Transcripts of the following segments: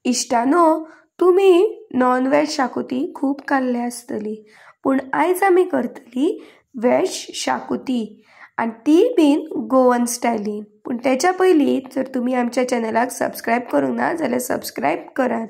इश्टानो, तुम्ही non veg शाकोती खूप खाल्ले आसतली, पूण आयज आमी करतली व्हेज शाकोती आनी ती बीन गोवन स्टायलीन. पूण तेच्या पयलीं जर तुमी आमच्या चॅनलाक सबस्क्रायब करूंक ना जाल्यार सबस्क्रायब करात.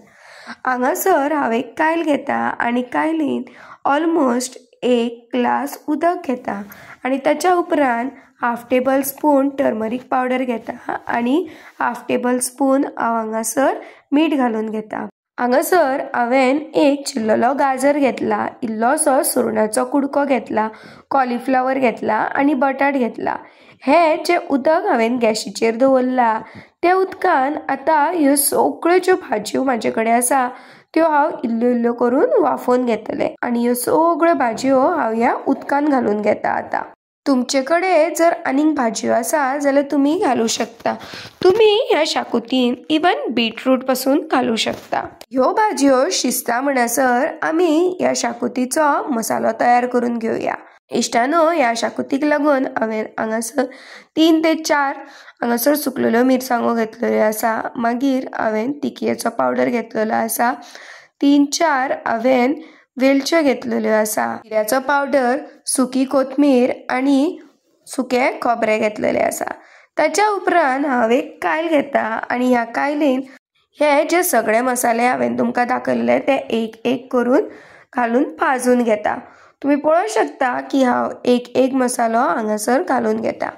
हांगासर हांव एक कायल घेता आनी कायलीन ऑलमोस्ट 1 ग्लास उदक घेता आनी ताच्या उपरांत half table spoon turmeric powder घेता आनी हाफ टेबल स्पून हांव हांगासर मीठ घालून घेता. हांगासर हांवें एक चिल्लोलो गाजर घेतला, इल्लोसो सुरणाचो कुडको घेतला, कॉलीफ्लावर घेतला आनी बटाट घेतला. हे जे उदक हांवें गॅशीचेर दवरला त्या उदकान आतां ह्यो सगळ्यो ज्यो भाजयो म्हाजे कडेन आसा त्यो हांव इल्ल्यो इल्ल्यो करून वाफोवन घेतले आनी ह्यो सगळ्यो भाजयो हांव ह्या उदकान घालून घेता. आतां तुमचे कडेन जर आनीक भाजयो आसा जाल्यार तुमी घालूं शकता. तुमी ह्या शाकोतीन इवन बीटरूट पासून घालूं शकता. ह्यो भाजयो शिजता म्हणसर आमी ह्या शाकोतीचो मसालो तयार करून घेवया. इश्टानो, ह्या शाकोतीक लागून हांवें हांगासर 3 ते 4 हांगासर सुकलेल्यो मिरसांगो घेतलेल्यो आसा. मागीर हांवें तिखयेचो पावडर घेतलेलो आसा. 3-4 हांवें वेलच्यो घेतलेल्यो आसा. जिऱ्याचो पावडर, सुकी कोथमीर आनी सुकें खोबरें घेतलेलें आसा. ताच्या उपरांत हांव एक कायल घेता आनी ह्या कायलीन हे जे सगळे मसाले हांवें तुमकां दाखयल्ले ते एक एक करून घालून भाजून घेता. तुम्ही पळोवंक शकता की हांव एक एक मसालो हांगासर घालून घेता.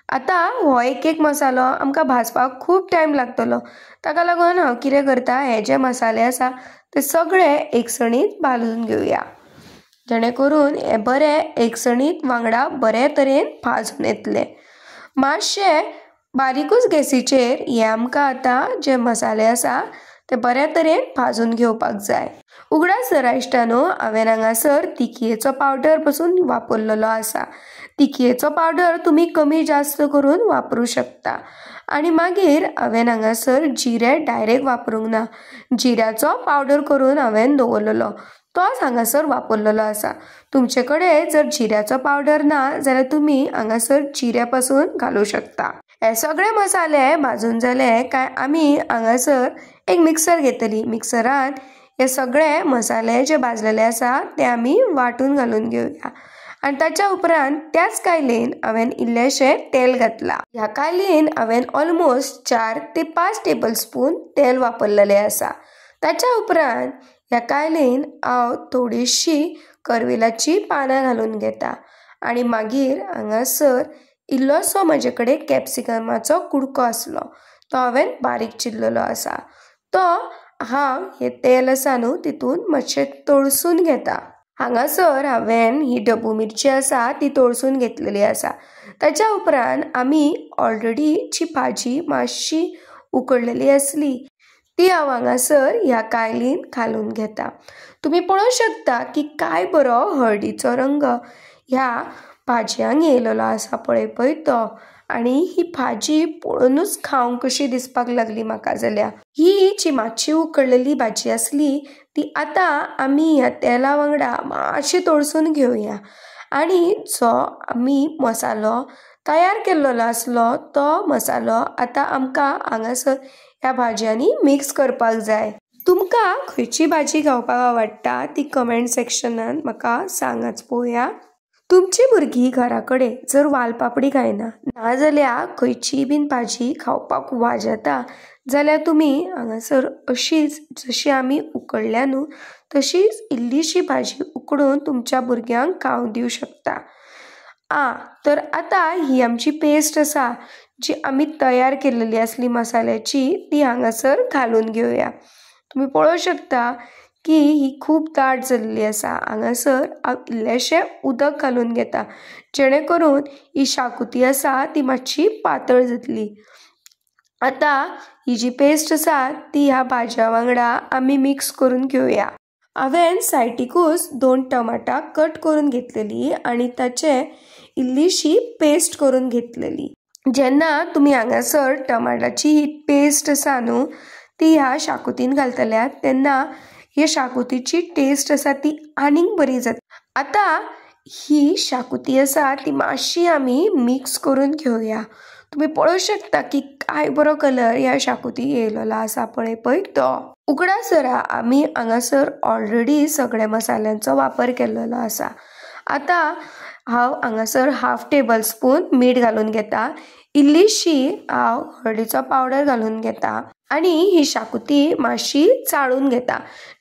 आतां हो एक एक मसालो आमकां भाजपाक खूब टायम लागतलो, ताका लागून हांव कितें करता, हे जे मसाले आसा ते सगळे एकसणीत भाजून घेवया जेणे करून हे बरे एकसणीत वांगडा बरे तरेन भाजून येतले. मातशे बारीकूच गॅसीचेर हे आमकां आतां जे मसाले आसा ते बऱ्या तरेन भाजून घेवपाक जाय. उगडास जरा इश्टानो, हांवें हांगासर तिखयेचो पावडर पासून वापरलेलो आसा. तिखयेचो पावडर तुमी कमी जास्त करून वापरूं शकता. आनी मागीर हांवें हांगासर जिरें डायरेक्ट वापरूंक ना, जिऱ्याचो पावडर करून हांवें दवरलेलो तोच हांगासर वापरलेलो आसा. तुमचे कडेन जर जिऱ्याचो पावडर ना जाल्यार तुमी हांगासर जिऱ्या पासून घालूं शकता. हे सगळे मसाले भाजून जाले काय आमी हांगासर एक मिक्सर घेतली. मिक्सरान हे सगळे मसाले जे भाजलेले आसा ते आमी वाटून घालून घेवया आनी ताच्या उपरांत त्याच कायलीन हांवें इल्लेशें तेल घातला. ह्या कायलीन हांवें ऑलमोस्ट 4 ते 5 टेबल स्पून तेल वापरलेलें आसा. ताच्या उपरांत ह्या कायलीन हांव थोडीशी करवेलाची पानां घालून घेता आनी मागीर हांगासर इल्लोसो म्हाजे कडेन कॅप्सिकमाचो कुडको आसलो, तो हांवें बारीक चिरलेलो आसा. तो हांव हे तेल आसा न्हू तितून मातशें तळसून घेता. हांगासर हांवें ही ढबू मिरची आसा ती तळसून घेतलेली आसा. ताच्या उपरांत आमी ऑलरेडी जी भाजी मातशी उकडलेली आसली ती हांव हांगासर ह्या कायलीन घालून घेता. तुमी पळोवंक शकता की काय बरो हळदीचो रंग ह्या भाजयांक येयलेलो आसा पळय तो. आनी ही भाजी पळोवनूच खावंक कशी दिसपाक लागली म्हाका. जाल्यार ही जी मातशी उकडलेली भाजी आसली ती आतां आमी ह्या तेला वांगडा मातशी तळसून घेवया आनी जो आमी मसालो तयार केल्लो आसलो तो मसालो आतां आमकां हांगासर ह्या भाजयांनी मिक्स करपाक जाय. तुमकां खंयची भाजी खावपाक आवडटा ती कमेंट सेक्शनान म्हाका सांगाच पळोवया. तुमची भुरगीं घरा कडेन जर वालपापडी खायना नाजाल्यार खंयची बीन भाजी खावपाक वाजेता जाल्यार तुमी हांगासर अशीच जशी आमी उकडल्या न्हू तशीच इल्लीशी भाजी उकडून तुमच्या भुरग्यांक खावंक दिवं शकता. तर आतां ही आमची पेस्ट आसा जी आमी तयार केल्लेली आसली मसाल्याची ती हांगासर घालून घेवया. तुमी पळोवंक शकता की ही खूब दाट जाल्ली आसा. हांगासर हांव इल्लेशें उदक घालून घेता जेणे करून ही शाकोती आसा ती मातशी पातळ जातली. आतां ही जी पेस्ट आसा ती ह्या भाजया वांगडा आमी मिक्स करून घेवया. हांवें सायडीकूच 2 टमाटां कट करून घेतलेली आनी ताचे इल्लीशी पेस्ट करून घेतलेली. जेन्ना तुमी हांगासर टमाटाची ही पेस्ट आसा न्हू ती ह्या शाकोतीन घालतल्यात तेन्ना ही शाकोतीची टेस्ट आसा ती आनीक बरी जाता. आतां ही शाकोती आसा ती मातशी आमी मिक्स करून घेवया. तुम्ही पळोवंक शकता की काय बरो कलर ह्या शाकुती येयलेलो आसा पळय तो. उगडासरा आमी हांगासर ऑलरेडी सगळे मसाल्यांचो वापर केल्लो आसा. आतां हांव हांगासर 1/2 टेबल स्पून मीठ घालून घेता. इल्लीशी हांव हळदीचो पावडर घालून घेता आनी ही शाकुती मातशी चाळून घेता,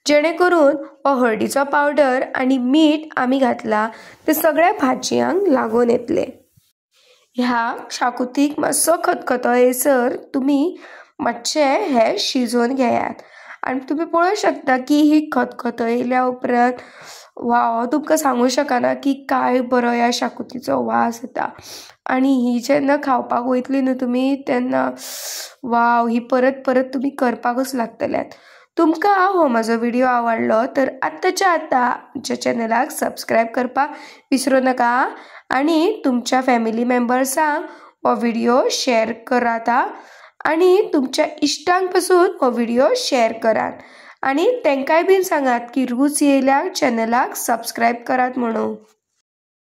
जेणे करून हो हळदीचो पावडर आनी मीठ आमी घातला ते सगळ्या भाजयांक लागून येतले. ह्या शाकुतीक मातसो खतखतो येयसर तुमी मातशे हे शिजोवन घेयात आनी तुमी पळोवंक शकता की ही खतखतो येयल्या उपरांत हांव तुमकां सांगूंक शकना की काय बरो ह्या शाकुतीचो वास येता. आनी ही जेन्ना खावपाक वयतली न्हू तुमी तेन्ना ही परत परत तुमी करपाकूच लागतल्यात. तुमकां हो म्हजो व्हिडिओ आवडलो तर आत्ताच्या आतां आमच्या चॅनलाक सबस्क्रायब करपाक विसरूं नाका आनी तुमच्या फॅमिली मेंबर्सांक हो व्हिडिओ शेअर करात आनी तुमच्या इश्टांक पासून हो व्हिडिओ शेअर करात आनी तांकांय बीन सांगात की रूच येयल्या चॅनलाक सबस्क्रायब करात म्हणून.